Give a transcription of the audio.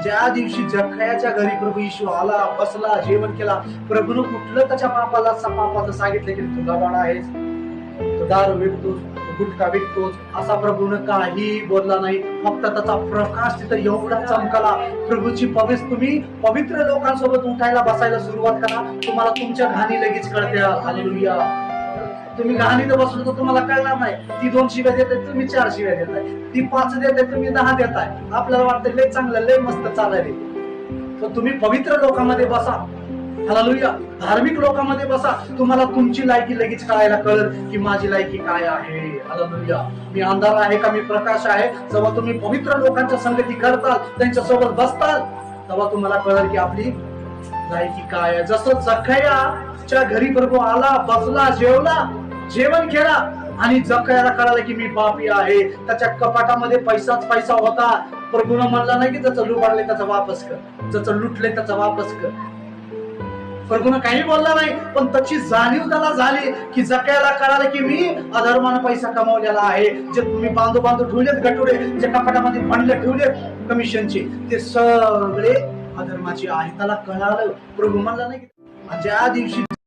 ज्या दिवशी जखयाच्या घरी प्रभू येशू आला, बसला, जेवण केला, प्रभूनं कुठलं त्याच्या पापाचं सांगितलं की तू गबाड आहेस, तू दारू विकतोस, तू गुटखा विकतोस, असा प्रभूनं काही बोलला नाही. फक्त त्याचा प्रकाश तिथं एवढा चमकला. प्रभूची तुम्ही पवित्र लोकांसोबत उठायला बसायला सुरुवात करा, तुम्हाला तुमच्या घाणी लगेच कळते. हालेलुया. तुम्ही घाणीत बसलो तर तुम्हाला कळणार नाही. ती 2 शिव्या देताय, तुम्ही 4 शिव्या देताय. ती 5 देताय, तुम्ही 10 देताय. आपल्याला वाटतं लय चांगलं, लय मस्त चालायला. तर तुम्ही पवित्र लोकांमध्ये बसा. हालेलुया. धार्मिक लोकांमध्ये बसा, तुम्हाला तुमची लायकी लगेच कळायला कळेल की माझी लायकी काय आहे. हालेलुया. मी अंधार आहे का मी प्रकाश आहे. जेव्हा तुम्ही पवित्र लोकांच्या संगती करताल, त्यांच्या सोबत बसताल, तेव्हा तुम्हाला कळेल की आपली लायकी काय आहे. जसं जखयाच्या घरी प्रभू आला, बसला, जेवण केला आणि जखयाला कळालं की मी पापी आहे. त्याच्या कपाटामध्ये पैसाच पैसा होता. प्रभूनं म्हणला नाही की त्याचं लुबाडले त्याचा वापस कर, ज्याचं लुटले त्याचा वापस कर. प्रभूनं काही बोलला नाही, पण त्याची जाणीव त्याला झाली की जखयाला कळालं की मी अधर्मानं पैसा कमावलेला आहे. जे तुम्ही बांधू ठेवलेत गटुडे, जे कपाटामध्ये भांडले ठेवलेत कमिशनचे, ते सगळे अधर्माचे आहे. त्याला कळालं. प्रभू म्हणला नाही की ज्या दिवशी